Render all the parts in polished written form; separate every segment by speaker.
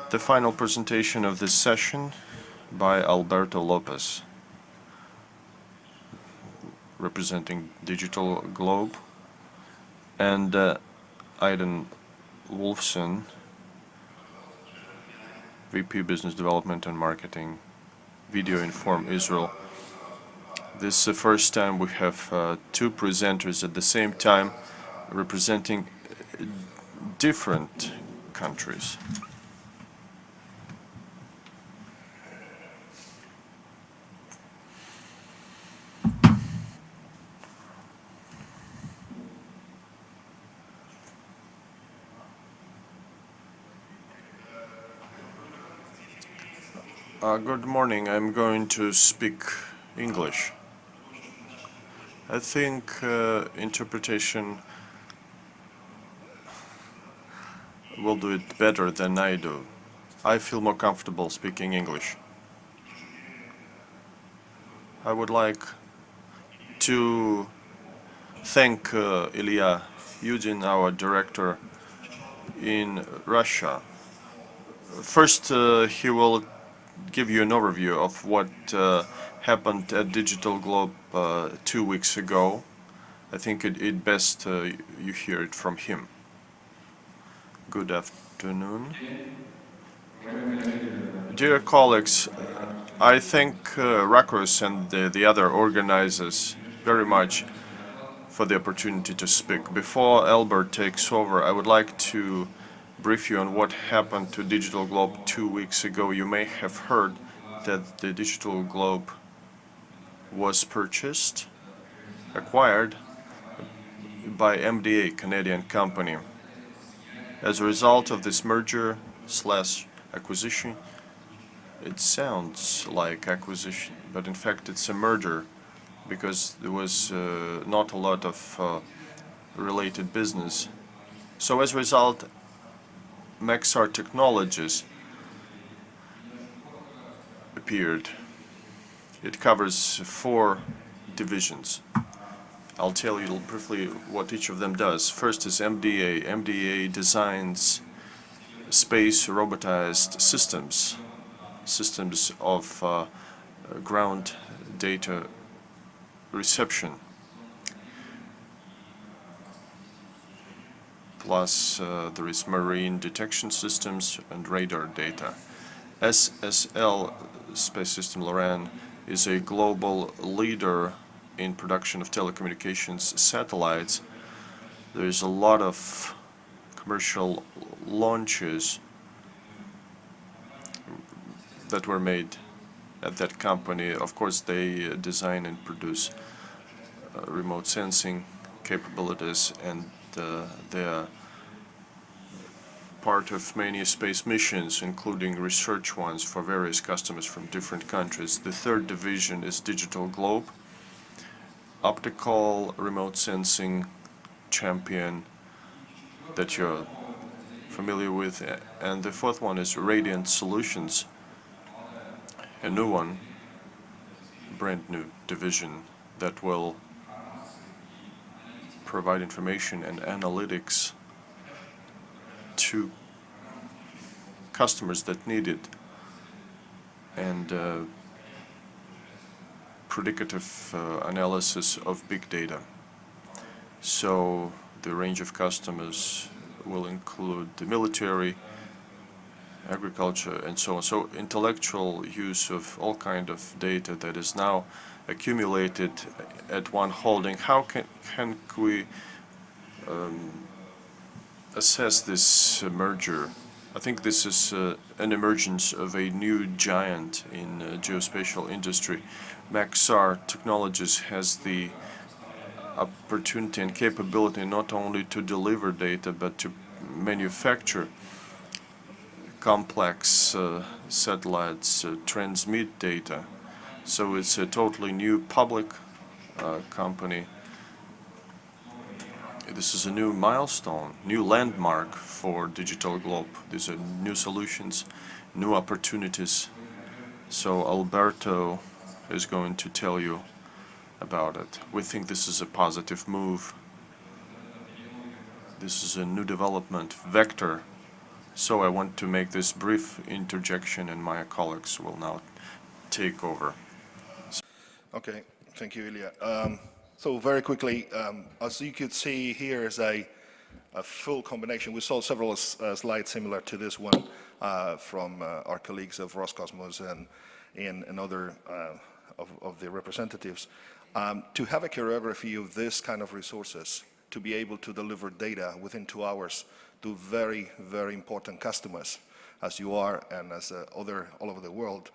Speaker 1: The final presentation of this session by Alberto Lopez, representing DigitalGlobe, and Idan Wolfson, VP Business Development and Marketing, Video Inform Israel. This is the first time we have two presenters at the same time representing different countries. Good morning. I'm going to speak English. I think interpretation will do it better than I do. I feel more comfortable speaking English. I would like to thank Ilya Yudin, our director in Russia. First, he will give you an overview of what happened at DigitalGlobe 2 weeks ago. I think it best you hear it from him. Good afternoon. Dear colleagues, I thank Rakus and the other organizers very much for the opportunity to speak. Before Albert takes over, I would like to brief you on what happened to DigitalGlobe 2 weeks ago. You may have heard that the DigitalGlobe was acquired by MDA, Canadian company. As a result of this merger / acquisition, it sounds like acquisition, but in fact it's a merger because there was not a lot of related business. So as a result, Maxar Technologies appeared. It covers 4 divisions. I'll tell you briefly what each of them does. First is MDA. MDA designs space robotized systems of ground data reception. Plus there is marine detection systems and radar data. SSL, Space System Loran, is a global leader in production of telecommunications satellites. There is a lot of commercial launches that were made at that company. Of course, they design and produce remote sensing capabilities, and they are part of many space missions, including research ones for various customers from different countries. The third division is DigitalGlobe, optical remote sensing champion that you're familiar with, and the fourth one is Radiant Solutions, a new one, brand new division that will provide information and analytics to customers that need it, and predicative analysis of big data. So the range of customers will include the military, agriculture, and so on. So intellectual use of all kind of data that is now accumulated at one holding. How can we assess this merger? I think this is an emergence of a new giant in geospatial industry. Maxar Technologies has the opportunity and capability not only to deliver data but to manufacture complex satellites, transmit data. So it's a totally new public company. This is a new milestone, new landmark for DigitalGlobe. These are new solutions, new opportunities. So Alberto is going to tell you about it. We think this is a positive move. This is a new development vector So I want to make this brief interjection, and my colleagues will now take over.
Speaker 2: Okay, thank you, Ilya. So very quickly, as you could see here is a full combination. We saw several slides similar to this one from our colleagues of Roscosmos and other of the representatives. To have a choreography of this kind of resources, to be able to deliver data within 2 hours to very, very important customers, as you are and as other all over the world,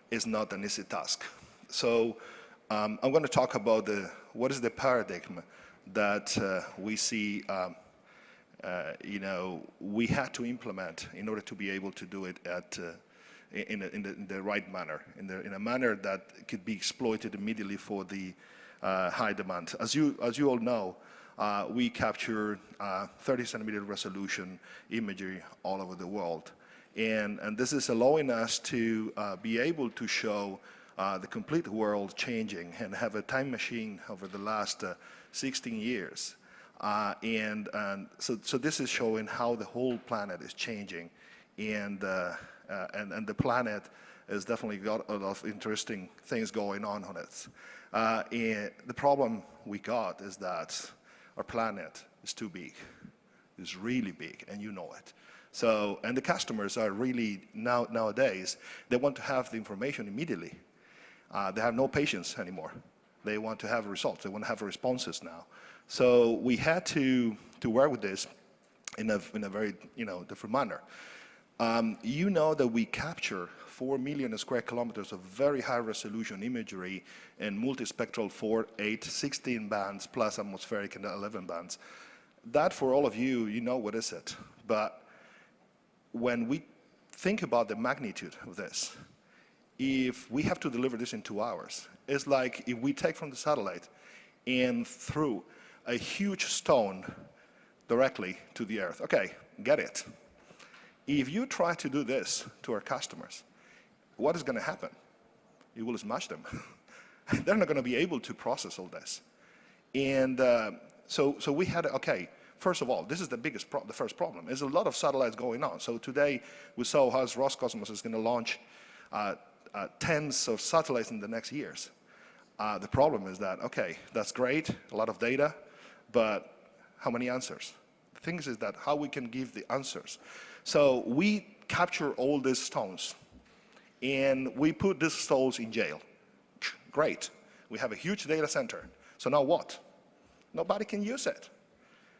Speaker 2: is not an easy task. So I'm going to talk about what is the paradigm that we see we had to implement in order to be able to do it in the right manner, in a manner that could be exploited immediately for the high demand. As you all know, we capture 30 centimeter resolution imagery all over the world. And this is allowing us to be able to show the complete world changing and have a time machine over the last 16 years. So this is showing how the whole planet is changing. And the planet has definitely got a lot of interesting things going on it. And the problem we got is that our planet is too big. It's really big, and you know it. So, and the customers are really, nowadays, they want to have the information immediately. They have no patience anymore. They want to have results. They want to have responses now. So we had to work with this in a very different manner. You know that we capture 4 million square kilometers of very high resolution imagery in multispectral 4, 8, 16 bands plus atmospheric and 11 bands. That for all of you, you know what is it. But when we think about the magnitude of this, if we have to deliver this in 2 hours, it's like if we take from the satellite and threw a huge stone directly to the Earth. Okay, get it. If you try to do this to our customers, what is going to happen? You will smash them. They're not going to be able to process all this. And so we had, okay, first of all, this is the first problem. There's a lot of satellites going on. So today we saw how Roscosmos is going to launch tens of satellites in the next years. The problem is that, okay, that's great, a lot of data, but how many answers? The thing is that how we can give the answers. So we capture all these stones, and we put these stones in jail. Great. We have a huge data center. So now what? Nobody can use it.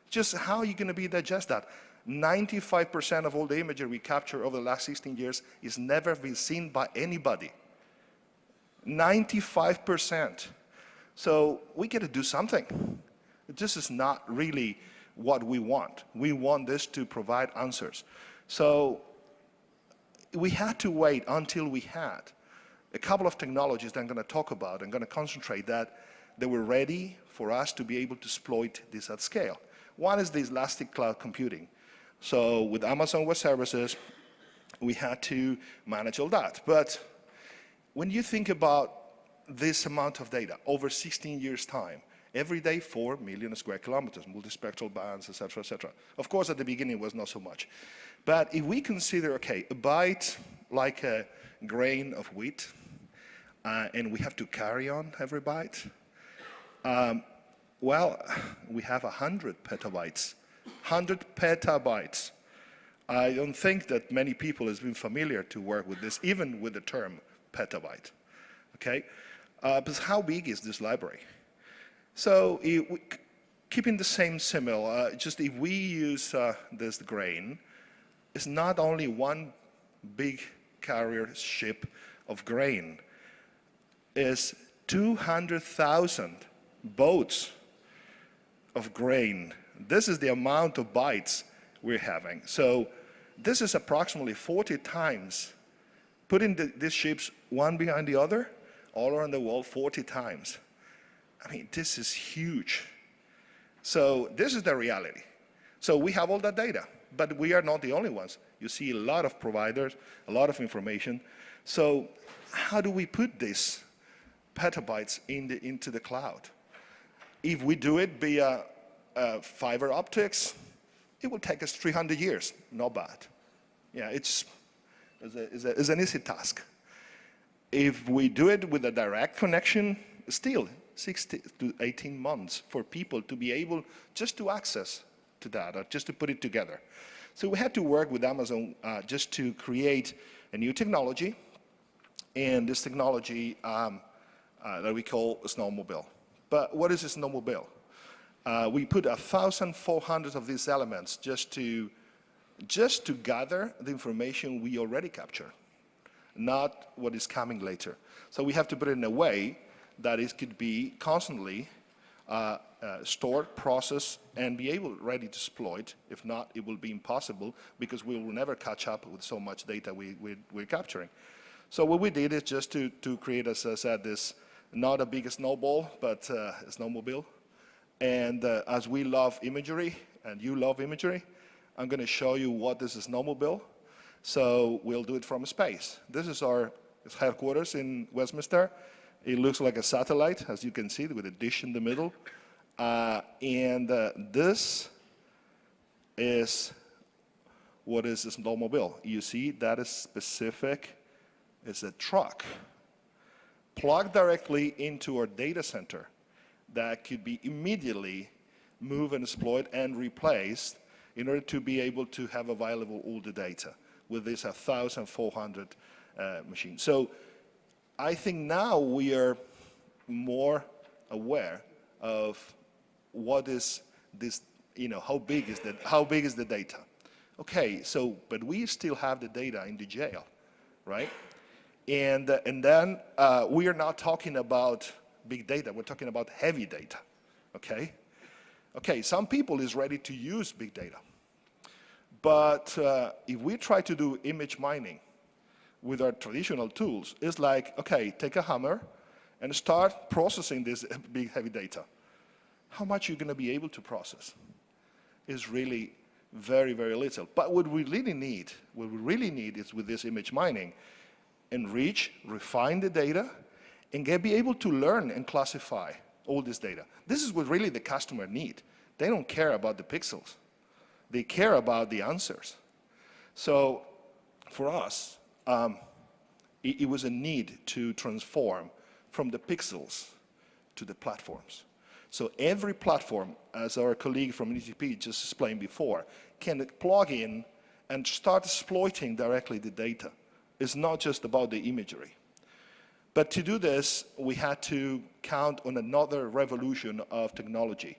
Speaker 2: Just how are you going to digest that? 95% of all the imagery we capture over the last 16 years is never been seen by anybody. 95%. So we got to do something. This is not really what we want. We want this to provide answers. So we had to wait until we had a couple of technologies that I'm going to talk about and going to concentrate that they were ready for us to be able to exploit this at scale. One is the elastic cloud computing. So with Amazon Web Services, we had to manage all that. But when you think about this amount of data over 16 years' time, every day 4 million square kilometers, multispectral bands, et cetera, et cetera. Of course, at the beginning it was not so much. But if we consider, okay, a byte like a grain of wheat, and we have to carry on every byte, well, we have 100 petabytes. 100 petabytes. I don't think that many people has been familiar to work with this, even with the term petabyte. Okay? But how big is this library? So keeping the same symbol, just if we use this grain, it's not only one big carrier ship of grain. It's 200,000 boats of grain. This is the amount of bytes we're having. So this is approximately 40 times, putting these ships one behind the other, all around the world, 40 times. I mean, this is huge. So this is the reality. So we have all that data, but we are not the only ones. You see a lot of providers, a lot of information. So how do we put these petabytes into the cloud? If we do it via fiber optics, it will take us 300 years. Not bad. Yeah, it's an easy task. If we do it with a direct connection, still 60 to 18 months for people to be able just to access to that, or just to put it together. So we had to work with Amazon just to create a new technology, and this technology that we call a snowmobile. But what is a snowmobile? We put 1,400 of these elements just to gather the information we already captured, not what is coming later. So we have to put it in a way that it could be constantly stored, processed, and be able ready to exploit. If not, it will be impossible because we will never catch up with so much data we're capturing. So what we did is just to create, as I said, this not a big snowball, but a snowmobile. And as we love imagery, and you love imagery, I'm going to show you what is a snowmobile. So we'll do it from space. This is our headquarters in Westminster. It looks like a satellite, as you can see, with a dish in the middle. This is what is a snowmobile. You see, that is specific. It's a truck plugged directly into our data center that could be immediately moved and exploited and replaced in order to be able to have available all the data with this 1,400 machines. So I think now we are more aware of what is this, how big is the data? Okay, so, but we still have the data in the jail, right? And then we are not talking about big data, we're talking about heavy data, okay? Okay, some people is ready to use big data. But if we try to do image mining with our traditional tools, it's like, okay, take a hammer and start processing this big heavy data. How much are you going to be able to process? Is really very, very little. But what we really need is with this image mining, enrich, refine the data, and be able to learn and classify all this data. This is what really the customer need. They don't care about the pixels. They care about the answers. So for us, it was a need to transform from the pixels to the platforms. So every platform, as our colleague from ETP just explained before, can plug in and start exploiting directly the data. It's not just about the imagery. But to do this, we had to count on another revolution of technology.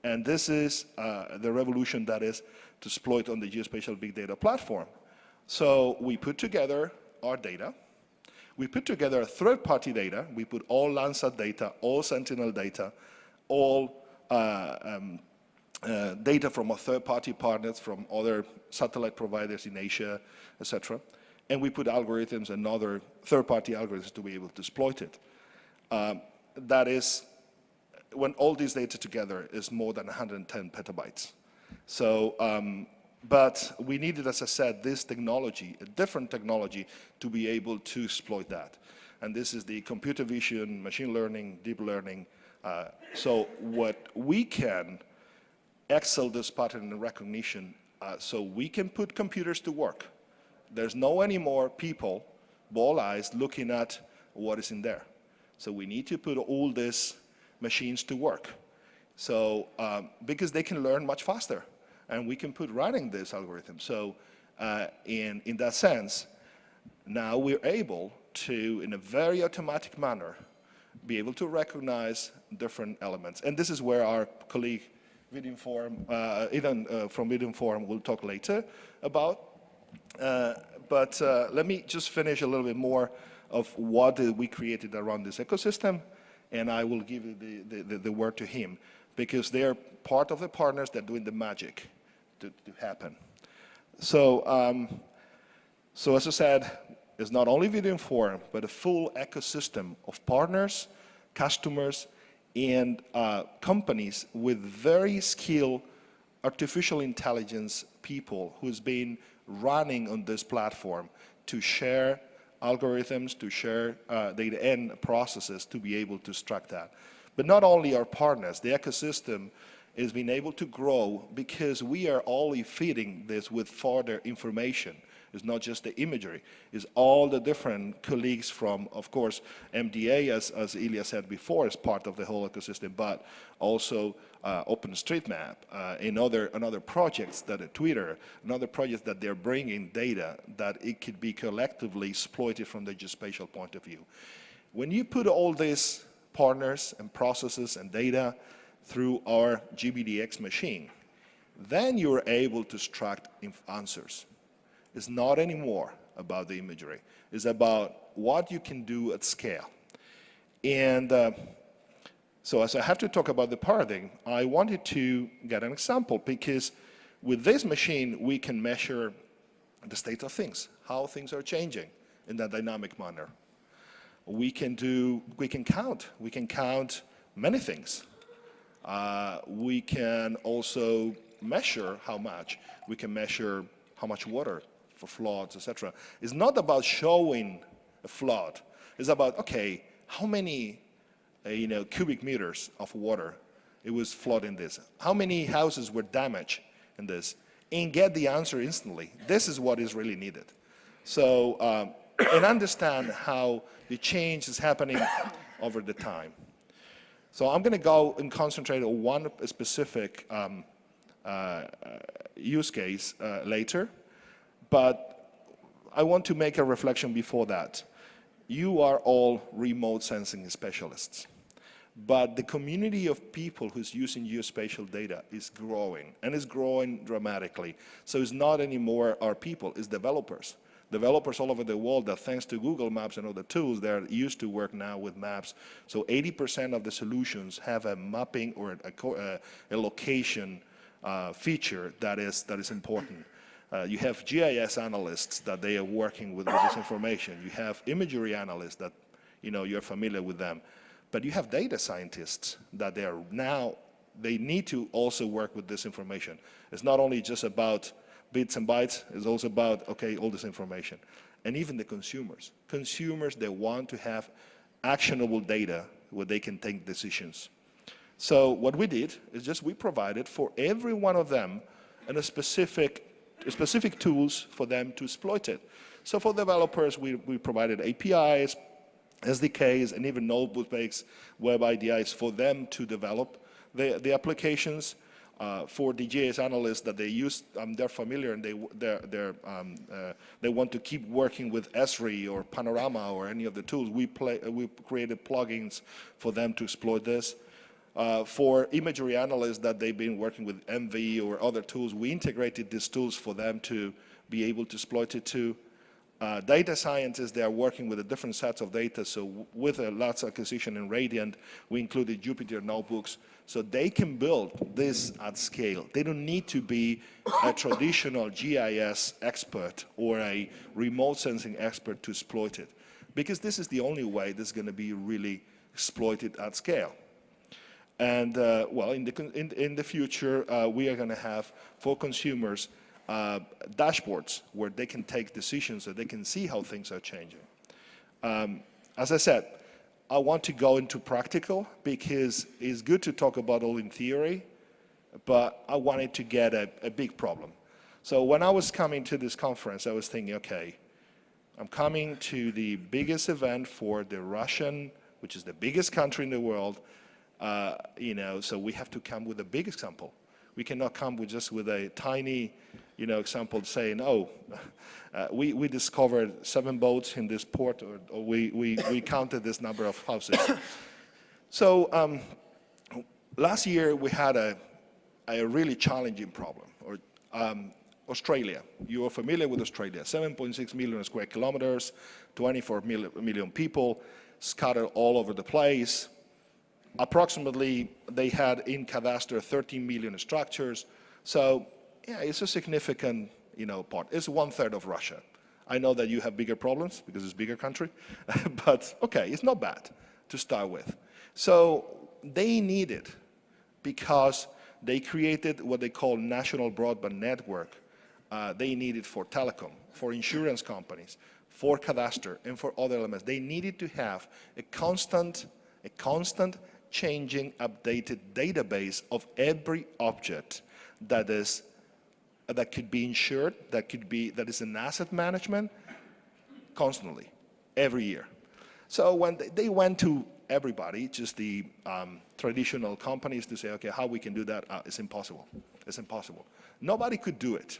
Speaker 2: And this is the revolution that is to exploit on the geospatial big data platform. So we put together our data. We put together third-party data. We put all Landsat data, all Sentinel data, all data from our third-party partners, from other satellite providers in Asia, etc. And we put algorithms and other third-party algorithms to be able to exploit it. That is, when all these data together is more than 110 petabytes. So, but we needed, as I said, this technology, a different technology, to be able to exploit that. And this is the computer vision, machine learning, deep learning. So what we can excel this pattern recognition, so we can put computers to work. There's no anymore people, ball eyes, looking at what is in there. So we need to put all these machines to work. So, because they can learn much faster, and we can put running this algorithm. So, in that sense, now we're able to, in a very automatic manner, be able to recognize different elements. And this is where our colleague Idan from Vidinform will talk later about. But let me just finish a little bit more of what we created around this ecosystem, and I will give you the word to him, because they are part of the partners that are doing the magic to happen. So, so as I said, it's not only Vidinform, but a full ecosystem of partners, customers, and companies with very skilled artificial intelligence people who's been running on this platform to share algorithms, to share data and processes to be able to extract that. But not only our partners, the ecosystem is being able to grow because we are only feeding this with further information It's not just the imagery. It's all the different colleagues from, of course, MDA, as Ilya said before, is part of the whole ecosystem, but also OpenStreetMap, and other projects that are Twitter, and other projects that they're bringing data that it could be collectively exploited from the geospatial point of view. When you put all these partners and processes and data through our GBDX machine, then you're able to extract answers. It's not anymore about the imagery. It's about what you can do at scale. And so as I have to talk about the paradigm, I wanted to get an example, because with this machine, we can measure the state of things, how things are changing in a dynamic manner. We can count many things. We can also measure how much. We can measure how much water for floods, etc. It's not about showing a flood. It's about, okay, how many cubic meters of water it was flooding this? How many houses were damaged in this? And get the answer instantly. This is what is really needed. So, and understand how the change is happening over the time. So I'm going to go and concentrate on one specific use case later, but I want to make a reflection before that. You are all remote sensing specialists, but the community of people who's using geospatial data is growing, and is growing dramatically. So it's not anymore our people, it's developers. Developers all over the world that, thanks to Google Maps and other tools, they're used to work now with maps. So 80% of the solutions have a mapping or a location feature that is important. You have GIS analysts that they are working with this information. You have imagery analysts that you're familiar with them. But you have data scientists that they need to also work with this information. It's not only just about bits and bytes, it's also about, okay, all this information. And even the consumers. Consumers, they want to have actionable data where they can take decisions. So what we did is just we provided for every one of them a specific tools for them to exploit it. So for developers, we provided APIs, SDKs, and even notebook-based web IDEs for them to develop the applications. For the GIS analysts that they use, they're familiar, and they want to keep working with Esri or Panorama or any of the tools. We created plugins for them to exploit this. For imagery analysts that they've been working with MV or other tools, we integrated these tools for them to be able to exploit it too. Data scientists, they are working with the different sets of data. So with a lots acquisition in Radiant, we included Jupyter notebooks, so they can build this at scale. They don't need to be a traditional GIS expert or a remote sensing expert to exploit it, because this is the only way this is going to be really exploited at scale. And well, in the future, we are going to have, for consumers, dashboards where they can take decisions, so they can see how things are changing. As I said, I want to go into practical, because it's good to talk about all in theory, but I wanted to get a big problem. So when I was coming to this conference, I was thinking, okay, I'm coming to the biggest event for the Russian, which is the biggest country in the world, so we have to come with a big example. We cannot come with just with a tiny, example saying, oh, we discovered 7 boats in this port, or we counted this number of houses. So last year we had a really challenging problem. Australia, you are familiar with Australia, 7.6 million square kilometers, 24 million people, scattered all over the place. Approximately, they had in cadastre 13 million structures. So yeah, it's a significant part. It's 1/3 of Russia. I know that you have bigger problems because it's a bigger country, but okay, it's not bad to start with. So they need it because they created what they call national broadband network. They need it for telecom, for insurance companies, for cadastre, and for other elements. They needed to have a constant changing, updated database of every object that is that could be insured, that is an asset management, constantly, every year. So when they went to everybody, just the traditional companies, to say, okay, how we can do that, it's impossible. It's impossible. Nobody could do it.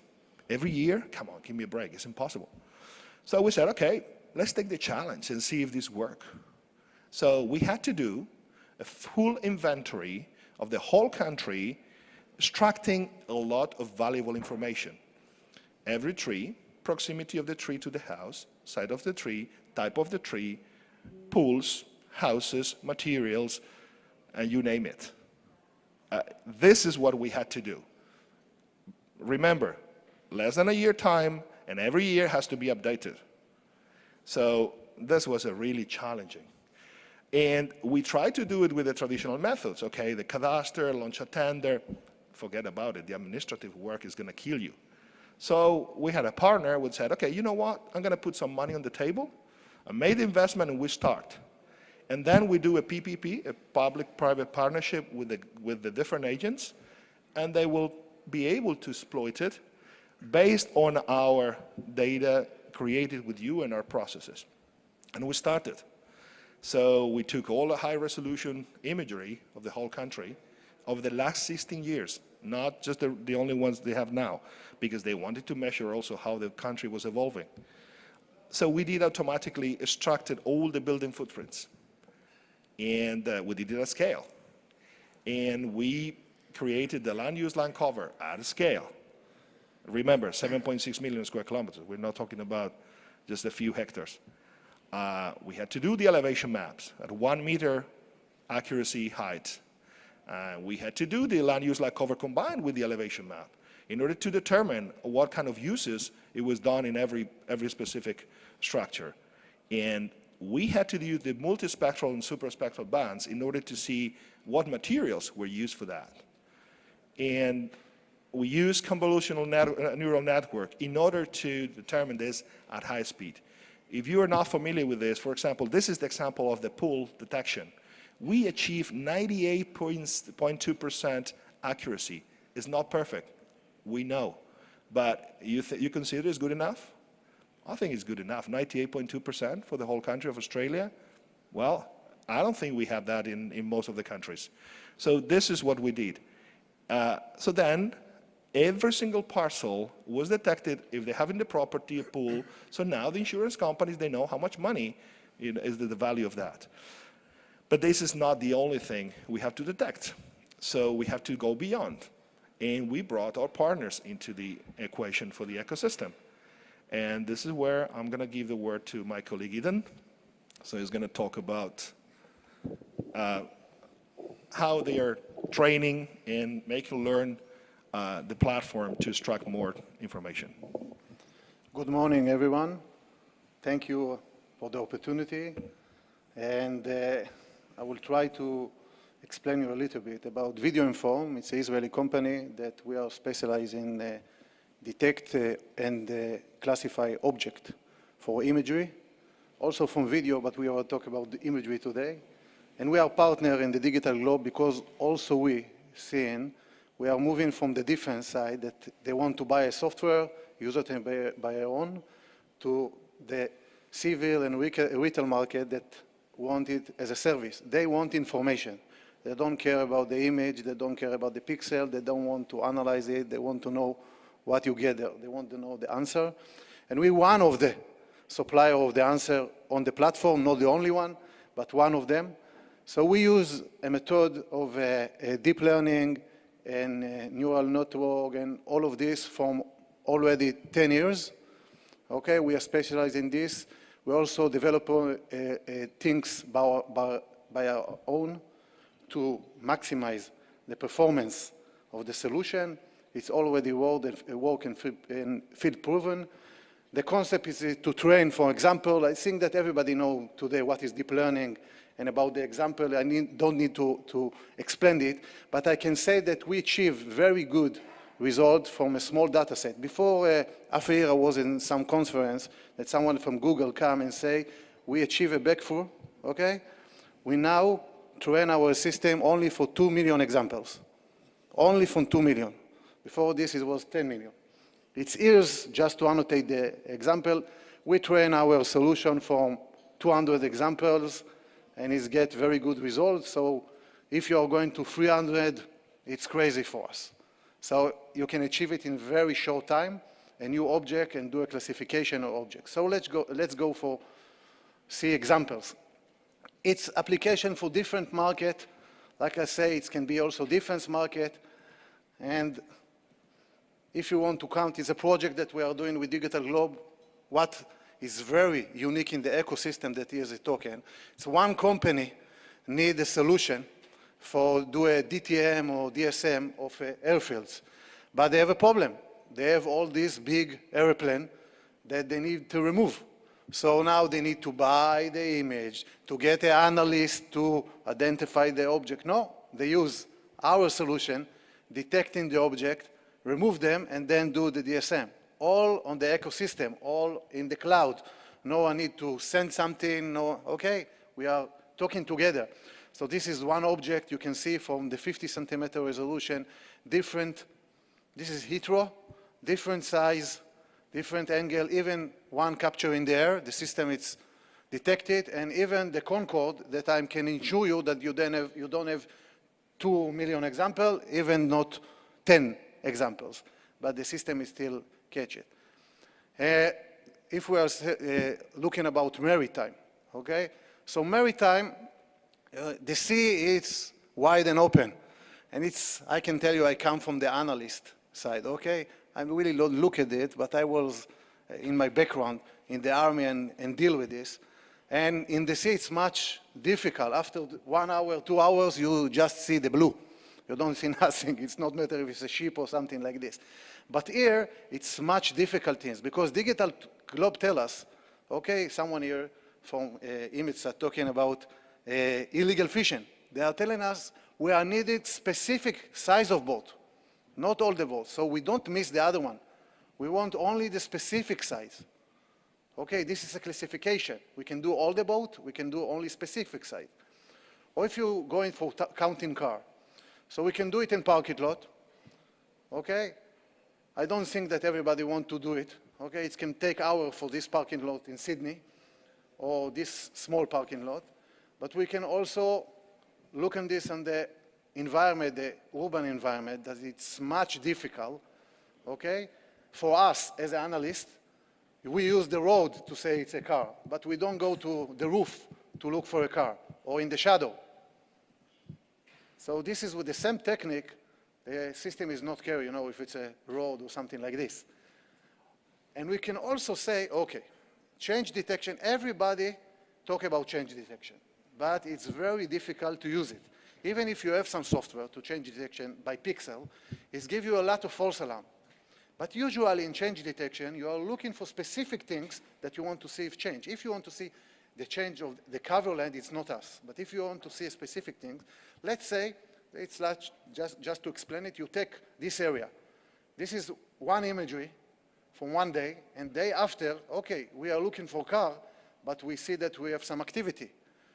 Speaker 2: Every year, come on, give me a break, it's impossible. So we said, okay, let's take the challenge and see if this works. So we had to do a full inventory of the whole country, extracting a lot of valuable information. Every tree, proximity of the tree to the house, side of the tree, type of the tree, pools, houses, materials, and you name it. This is what we had to do. Remember, less than a year time, and every year has to be updated. So this was a really challenging. And we tried to do it with the traditional methods, okay? The cadastre, launch a tender, forget about it. The administrative work is going to kill you. So we had a partner who said, okay, you know what? I'm going to put some money on the table. I made the investment and we start. And then we do a PPP, a public-private partnership with the different agents, and they will be able to exploit it based on our data created with you and our processes. And we started. So we took all the high-resolution imagery of the whole country over the last 16 years, not just the only ones they have now, because they wanted to measure also how the country was evolving. So we did automatically extracted all the building footprints, and we did it at scale. And we created the land use land cover at scale. Remember, 7.6 million square kilometers. We're not talking about just a few hectares. We had to do the elevation maps at 1 meter accuracy height. We had to do the land use land cover combined with the elevation map in order to determine what kind of uses it was done in every specific structure. And we had to use the multispectral and superspectral bands in order to see what materials were used for that. And we use convolutional neural network in order to determine this at high speed. If you are not familiar with this, for example, this is the example of the pool detection. We achieve 98.2% accuracy. It's not perfect, we know. But you consider it's good enough? I think it's good enough. 98.2% for the whole country of Australia? Well, I don't think we have that in most of the countries. So this is what we did. So then, every single parcel was detected if they have in the property a pool. So now the insurance companies, they know how much money is the value of that. But this is not the only thing we have to detect. So we have to go beyond. And we brought our partners into the equation for the ecosystem. And this is where I'm going to give the word to my colleague Idan. So he's going to talk about how they are training and making learn the platform to extract more information.
Speaker 3: Good morning, everyone. Thank you for the opportunity. And I will try to explain you a little bit about Video Inform. It's an Israeli company that we are specialized in detect and classify object for imagery, also from video, but we will talk about the imagery today. And we are partner in the DigitalGlobe because also we are moving from the defense side that they want to buy a software, use it by their own, to the civil and retail market that want it as a service. They want information. They don't care about the image, they don't care about the pixel, they don't want to analyze it, they want to know what you get there. They want to know the answer. And we're one of the supplier of the answer on the platform, not the only one, but one of them. So we use a method of deep learning and neural network and all of this from already 10 years. Okay, we are specialized in this. We also develop things by our own to maximize the performance of the solution. It's already work and field proven. The concept is to train, for example, I think that everybody knows today what is deep learning, and about the example, I don't need to explain it, but I can say that we achieve very good results from a small data set. Before half a year, I was in some conference that someone from Google come and say, we achieve a breakthrough, okay? We now train our system only for 2 million examples, only from 2 million. Before this, it was 10 million, It's years, just to annotate the example. We train our solution from 200 examples, and it's get very good results. So if you're going to 300, it's crazy for us. So you can achieve it in very short time, a new object, and do a classification of objects. So let's go for see examples. It's application for different market. Like I say, it can be also defense market. And if you want to count, it's a project that we are doing with DigitalGlobe. What is very unique in the ecosystem that is a token. It's one company need a solution for do a DTM or DSM of airfields. But they have a problem. They have all these big airplanes that they need to remove. So now they need to buy the image, to get an analyst to identify the object. No, they use our solution, detecting the object, remove them, and then do the DSM. All on the ecosystem, all in the cloud. No one need to send something, no, okay, we are talking together. So this is one object you can see from the 50 centimeter resolution, different, this is Heathrow, different size, different angle, even one capture in the air, the system it's detected, and even the Concorde that I can assure you that you don't have 2 million examples, even not 10 examples, but the system is still catch it. If we are looking about maritime, okay? So maritime, the sea is wide and open, and it's, I can tell you, I come from the analyst side, okay? I really don't look at it, but I was in my background in the army and deal with this. And in the sea, it's much difficult. After 1 hour, 2 hours, you just see the blue. You don't see nothing. It's not matter if it's a ship or something like this. But here, it's much difficult things because DigitalGlobe tell us, okay, someone here from IMITSA talking about illegal fishing. They are telling us we are needed specific size of boat, not all the boats. So we don't miss the other one. We want only the specific size. Okay, this is a classification. We can do all the boat, we can do only specific size. Or if you're going for counting car. So we can do it in parking lot, okay? I don't think that everybody wants to do it, okay? It can take hours for this parking lot in Sydney or this small parking lot, but we can also look at this on the environment, the urban environment, that it's much difficult, okay? For us as analysts, we use the road to say it's a car, but we don't go to the roof to look for a car or in the shadow. So this is with the same technique, the system is not care, you know, if it's a road or something like this. And we can also say, okay, change detection, everybody talk about change detection, but it's very difficult to use it. Even if you have some software to change detection by pixel, it gives you a lot of false alarm. But usually in change detection, you are looking for specific things that you want to see if change. If you want to see the change of the cover land, it's not us. But if you want to see a specific thing, let's say, it's like just to explain it, you take this area. This is one imagery from one day, and day after, okay, we are looking for car, but we see that we have some activity.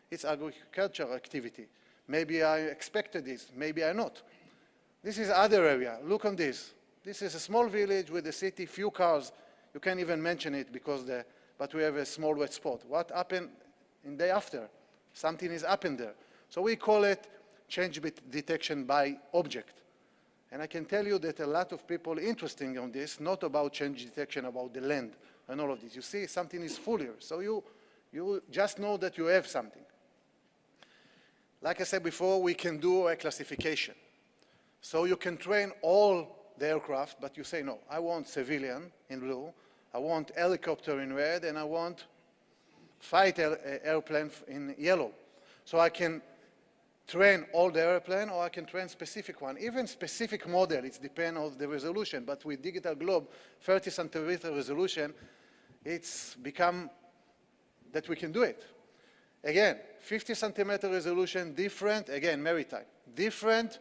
Speaker 3: It's agricultural activity. Maybe I expected this, maybe I not. This is other area, look on this. This is a small village with a city, few cars. You can't even mention it because but we have a small wet spot. What happened in day after? Something is happened there. So we call it change detection by object. And I can tell you that a lot of people interested on this, not about change detection, about the land and all of this. You see, something is full here. So you just know that you have something. Like I said before, we can do a classification. So you can train all the aircraft, but you say, no, I want civilian in blue, I want helicopter in red, and I want fighter airplane in yellow. So I can train all the airplane, or I can train specific one. Even specific model, it depends on the resolution, but with DigitalGlobe 30 centimeter resolution, it's become that we can do it. Again, 50 centimeter resolution, different, again, maritime, different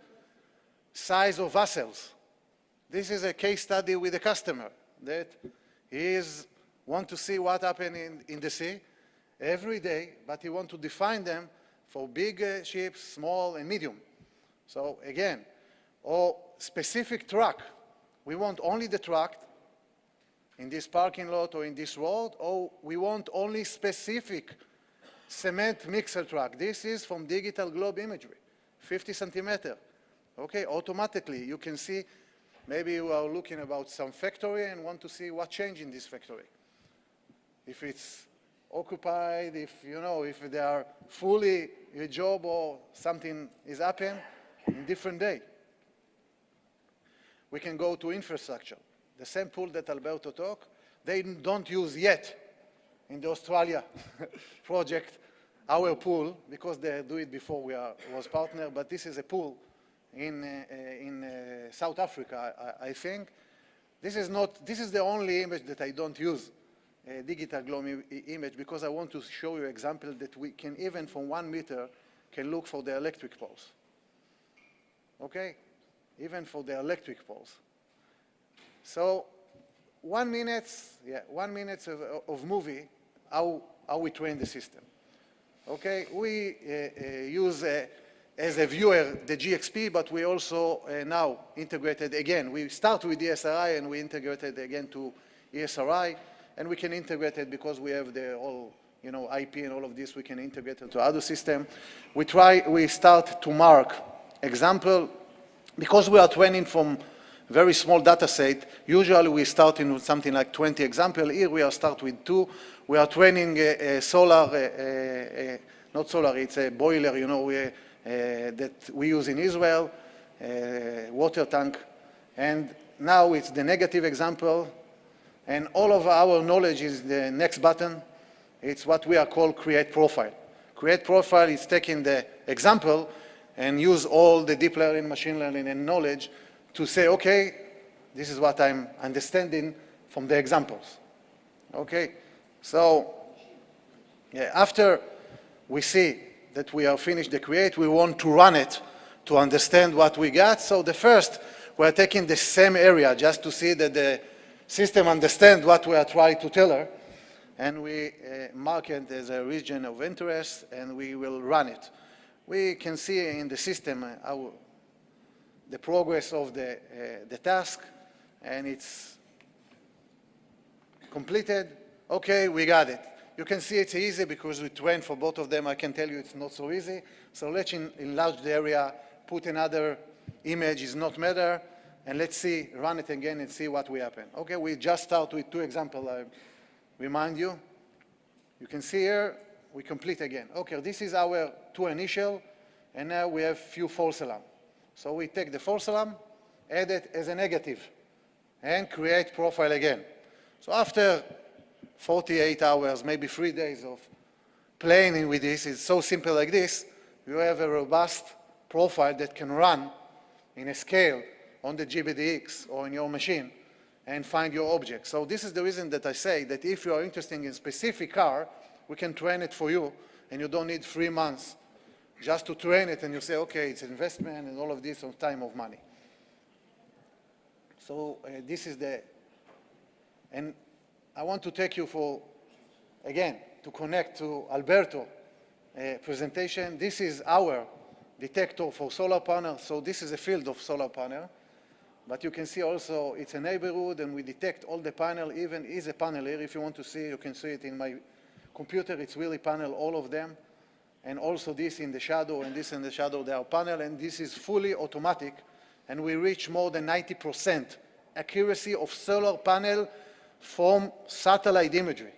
Speaker 3: size of vessels. This is a case study with a customer that he want to see what happened in the sea every day, but he want to define them for big ships, small and medium. So again, or specific truck. We want only the truck, in this parking lot or in this road, or we want only specific cement mixer truck. This is from DigitalGlobe imagery, 50 centimeter. Okay, automatically you can see, maybe you are looking about some factory and want to see what changed in this factory. If it's occupied, if they are fully a job or something is happening in different day. We can go to infrastructure. The same pool that Alberto talked, they don't use yet in the Australia project our pool, because they do it before was partner, but this is a pool in South Africa, I think. This is the only image that I don't use, DigitalGlobe image, because I want to show you an example that we can, even from 1 meter, can look for the electric poles. Okay? Even for the electric poles. So 1 minute, 1 minute of movie, how we train the system. Okay, we use as a viewer the GXP, but we also now integrated again. We start with ESRI and we integrated again to ESRI, and we can integrate it because we have the all IP and all of this. We can integrate it to other system. We start to mark example because we are training from very small data set. Usually we start in something like 20 example. Here we are start with 2. We are training solar, not solar, it's a boiler, that we use in Israel, water tank. And now it's the negative example. And all of our knowledge is the next button. It's what we are called create profile. Create profile is taking the example and use all the deep learning, machine learning, and knowledge to say, okay, this is what I'm understanding from the examples. Okay, so after we see that we are finished the create, we want to run it to understand what we got. So the first, we're taking the same area just to see that the system understands what we are trying to tell her, and we mark it as a region of interest, and we will run it. We can see in the system the progress of the task, and it's completed. Okay, we got it. You can see it's easy because we trained for both of them. I can tell you it's not so easy. So let's enlarge the area, put another image, is not matter, and let's see, run it again and see what will happen. Okay, we just start with 2 examples, I remind you. You can see here, we complete again. Okay, this is our 2 initial, and now we have few false alarm. So we take the false alarm, add it as a negative, and create profile again. So after 48 hours, maybe 3 days of playing with this, it's so simple like this, you have a robust profile that can run in a scale on the GBDX or in your machine and find your object. So this is the reason that I say that if you are interested in a specific car, we can train it for you, and you don't need 3 months just to train it, and you say, okay, it's investment and all of this on time of money. So this is and I want to take you for, again, to connect to Alberto presentation. This is our detector for solar panel. So this is a field of solar panel, but you can see also it's a neighborhood, and we detect all the panel, even is a panel here. If you want to see, you can see it in my computer. It's really panel, all of them. And also this in the shadow and this in the shadow, they are panel, and this is fully automatic, and we reach more than 90% accuracy of solar panel from satellite imagery.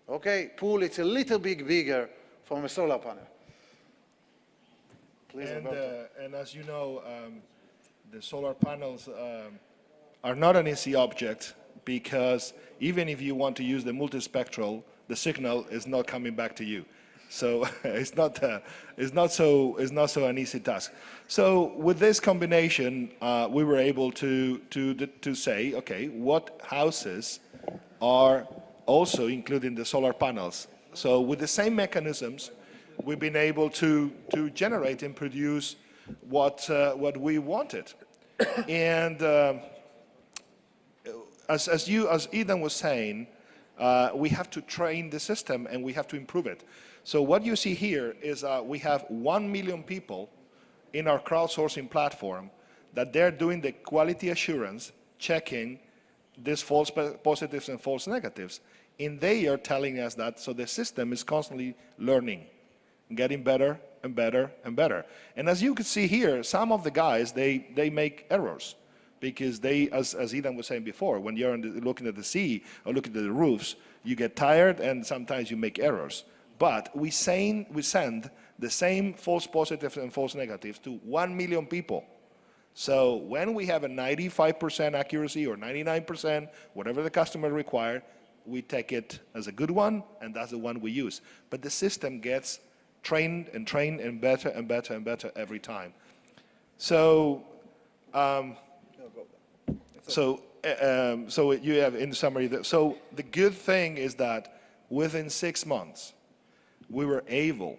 Speaker 3: Okay, pool, it's a little bit bigger from a solar panel. Please,
Speaker 4: and as you know, the solar panels are not an easy object, because even if you want to use the multispectral, the signal is not coming back to you. So it's not so an easy task. So with this combination, we were able to say, okay, what houses are also including the solar panels. So with the same mechanisms, we've been able to generate and produce what we wanted. And as Idan was saying, we have to train the system and we have to improve it. So what you see here is we have 1 million people in our crowdsourcing platform that they're doing the quality assurance, checking these false positives and false negatives. And they are telling us that, so the system is constantly learning, getting better and better and better. And as you can see here, some of the guys, they make errors because they, as Idan was saying before, when you're looking at the sea or looking at the roofs, you get tired and sometimes you make errors. But we send the same false positives and false negatives to 1 million people. So when we have a 95% accuracy or 99%, whatever the customer requires, we take it as a good one, and that's the one we use. But the system gets trained and better and better and better every time. So, so you have in summary. So the good thing is that within 6 months, we were able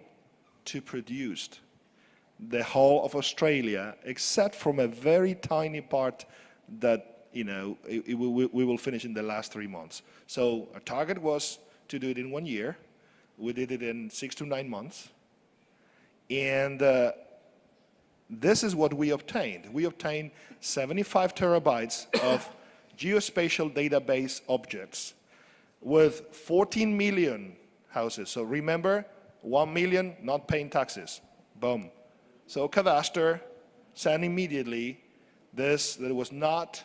Speaker 4: to produce the whole of Australia, except from a very tiny part that we will finish in the last 3 months. So our target was to do it in 1 year. We did it in 6 to 9 months. And this is what we obtained. We obtained 75 terabytes of geospatial database objects with 14 million houses. So remember, 1 million not paying taxes. Boom. So cadastre sent immediately this that was not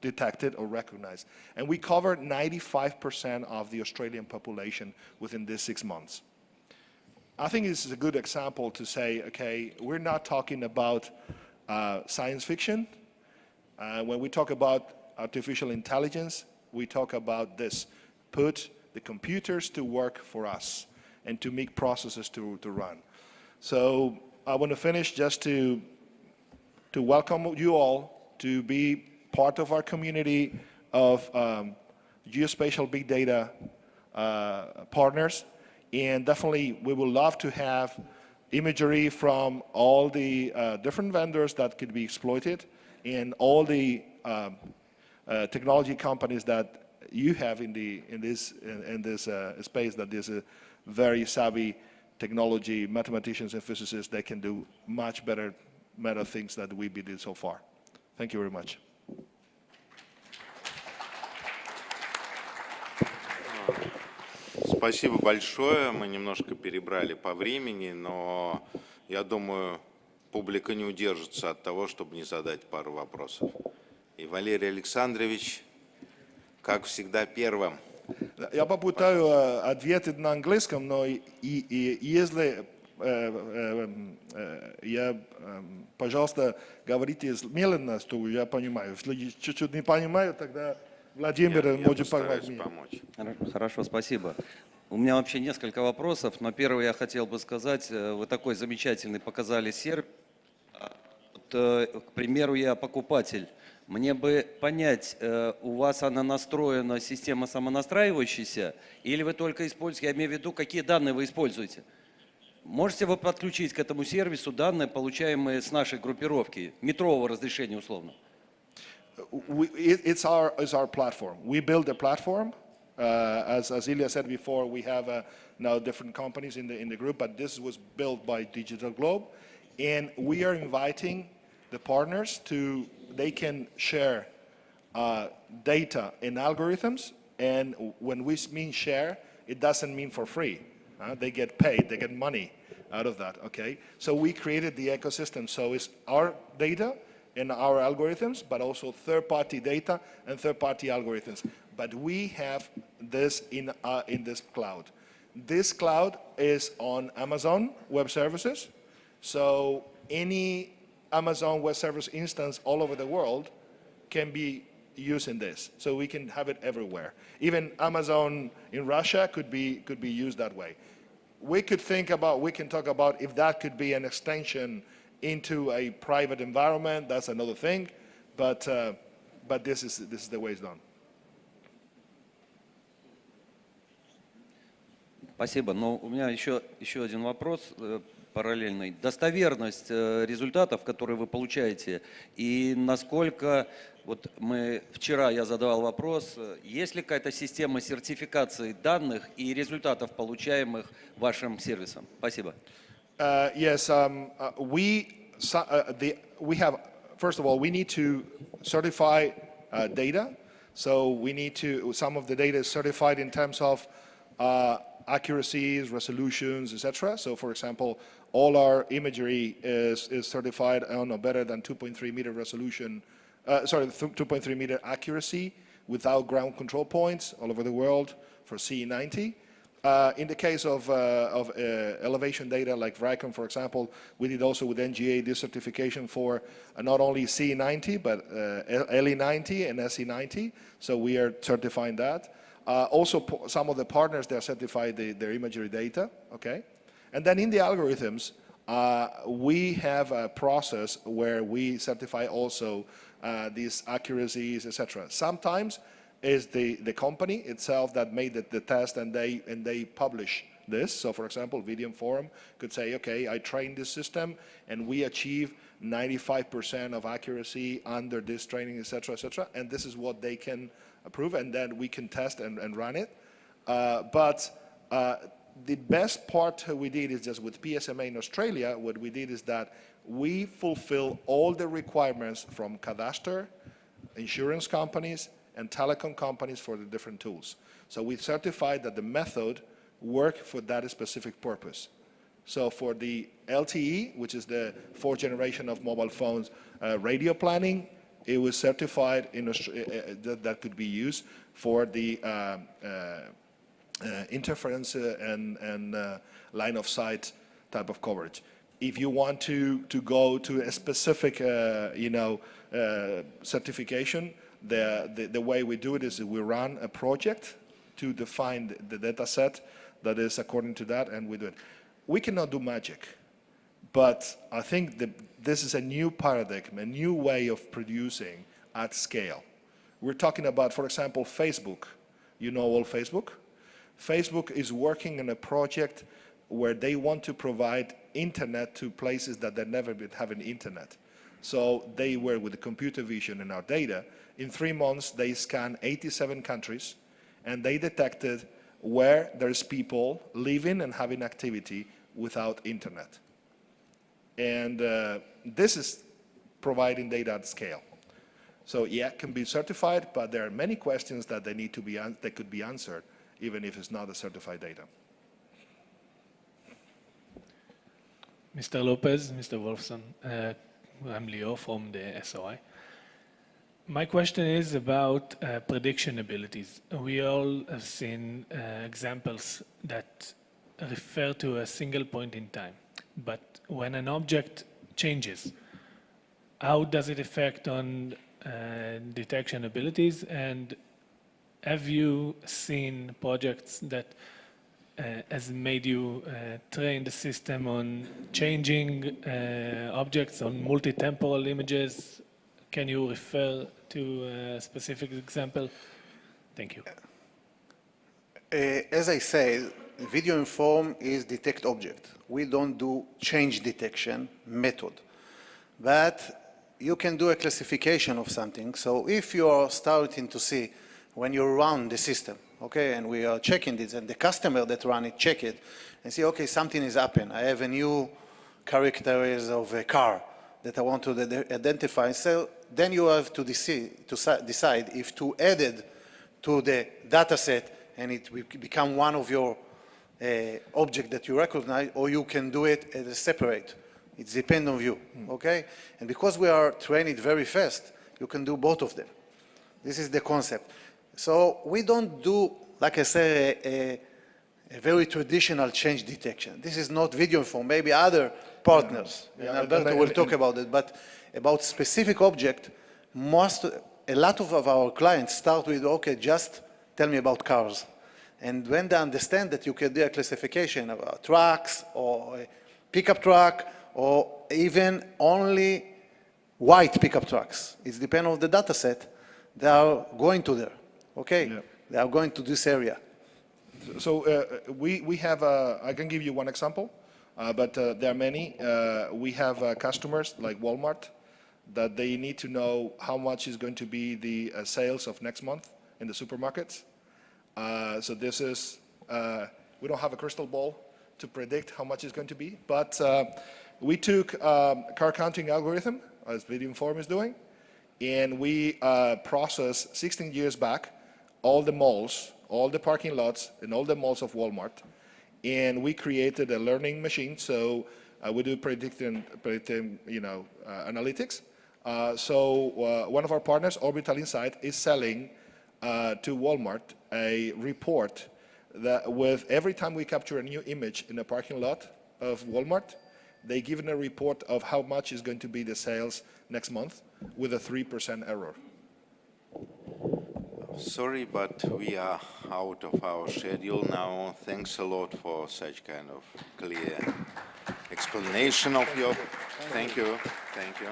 Speaker 4: detected or recognized. And we covered 95% of the Australian population within these 6 months. I think this is a good example to say, okay, we're not talking about science fiction. When we talk about artificial intelligence, we talk about this. Put the computers to work for us and to make processes to run. So I want to finish just to welcome you all to be part of our community of geospatial big data partners. And definitely we would love to have imagery from all the different vendors that could be exploited and all the technology companies that you have in this space, that there's a very savvy technology mathematicians and physicists that can do much better things than we did so far. Thank you very much.
Speaker 5: Спасибо большое. Мы немножко перебрали по времени, но я думаю, публика не удержится от того, чтобы не задать пару вопросов. И Валерий Александрович, как всегда, первым.
Speaker 4: Я попытаюсь ответить на английском, но если пожалуйста, говорите медленно, что я понимаю. Если чуть-чуть не понимаю, тогда Владимир может помочь.
Speaker 6: Хорошо, спасибо. У меня вообще несколько вопросов, но первый я хотел бы сказать, вы такой замечательный показали сервис. К примеру, я покупатель. Мне бы понять, у вас она настроена, система самонастраивающаяся, или вы только используете, я имею в виду, какие данные вы используете? Можете вы подключить к этому сервису данные, получаемые с нашей группировки, метрового разрешения условно?
Speaker 4: It's our platform. We build a platform. As Ilya said before, we have now different companies in the group, but this was built by DigitalGlobe, and we are inviting the partners to, they can share data and algorithms, and when we mean share, it doesn't mean for free. They get paid, they get money out of that, okay? So we created the ecosystem, so it's our data and our algorithms, but also third-party data and third-party algorithms. But we have this in this cloud. This cloud is on Amazon Web Services, so any Amazon Web Service instance all over the world can be using this. So we can have it everywhere. Even Amazon in Russia could be used that way. We can talk about if that could be an extension into a private environment. That's another thing, but this is the way it's done.
Speaker 6: Спасибо. Но у меня еще один вопрос параллельный. Достоверность результатов, которые вы получаете, и насколько, вот вчера я задавал вопрос, есть ли какая-то система сертификации данных и результатов, получаемых вашим сервисом? Спасибо.
Speaker 4: Yes, we have, first of all, we need to certify data. So we need to, some of the data is certified in terms of accuracies, resolutions, etc. So for example, all our imagery is certified on a better than 2.3 meter resolution, 2.3 meter accuracy without ground control points all over the world for CE90. In the case of elevation data like VRICOM, for example, we did also with NGA this certification for not only CE90, but LE90 and SE90. So we are certifying that. Also, some of the partners, they are certified their imagery data, okay? And then in the algorithms, we have a process where we certify also these accuracies, etc. Sometimes is the company itself that made the test and they publish this. So for example, Video Forum could say, okay, I trained this system and we achieve 95% of accuracy under this training, etc., etc. And this is what they can approve, and then we can test and run it. The best part we did is just with PSMA in Australia, what we did is that we fulfill all the requirements from cadastre, insurance companies, and telecom companies for the different tools. So we certified that the method worked for that specific purpose. So for the LTE, which is the fourth generation of mobile phones, radio planning, it was certified in that could be used for the interference and line of sight type of coverage. If you want to go to a specific, certification, the way we do it is we run a project to define the data set that is according to that, and we do it. We cannot do magic, but I think this is a new paradigm, a new way of producing at scale. We're talking about, for example, Facebook. You know all Facebook? Facebook is working on a project where they want to provide internet to places that they never been having internet. So they were with the computer vision and our data. In 3 months, they scanned 87 countries, and they detected where there's people living and having activity without internet. And this is providing data at scale. So yeah, it can be certified, but there are many questions that they need to be that could be answered, even if it's not a certified data.
Speaker 7: Mr. Lopez, Mr. Wolfson, I'm Leo from the SOI. My question is about prediction abilities. We all have seen examples that refer to a single point in time. But when an object changes, how does it affect on detection abilities? And have you seen projects that has made you train the system on changing objects on multi-temporal images? Can you refer to a specific example? Thank you.
Speaker 3: As I said, video inform is detect object. We don't do change detection method. But you can do a classification of something. So if you are starting to see when you run the system, okay, and we are checking this, and the customer that run it, check it, and see, okay, something is happening. I have a new characters of a car that I want to identify. So then you have to decide if to add it to the data set and it will become one of your object that you recognize, or you can do it as a separate. It depends on you, okay? And because we are trained very fast, you can do both of them. This is the concept. So we don't do, like I said, a very traditional change detection. This is not video inform, maybe other partners.
Speaker 4: Yeah.
Speaker 3: And Alberto will talk about it, but about specific object, a lot of our clients start with, okay, just tell me about cars. And when they understand that you can do a classification of trucks or a pickup truck or even only white pickup trucks, it depends on the data set, they are going to there, okay? Yeah. They are going to this area.
Speaker 4: So we have, I can give you one example, but there are many. We have customers like Walmart that they need to know how much is going to be the sales of next month in the supermarkets. So this is, we don't have a crystal ball to predict how much it's going to be, but we took car counting algorithm, as Video Inform is doing, and we processed 16 years back all the malls, all the parking lots, and all the malls of Walmart. And we created a learning machine, so we do predictive analytics. One of our partners, Orbital Insight, is selling to Walmart a report that with every time we capture a new image in a parking lot of Walmart, they give a report of how much is going to be the sales next month with a 3% error.
Speaker 5: Sorry, but we are out of our schedule now. Thanks a lot for such kind of clear explanation of your. Thank you. Thank you.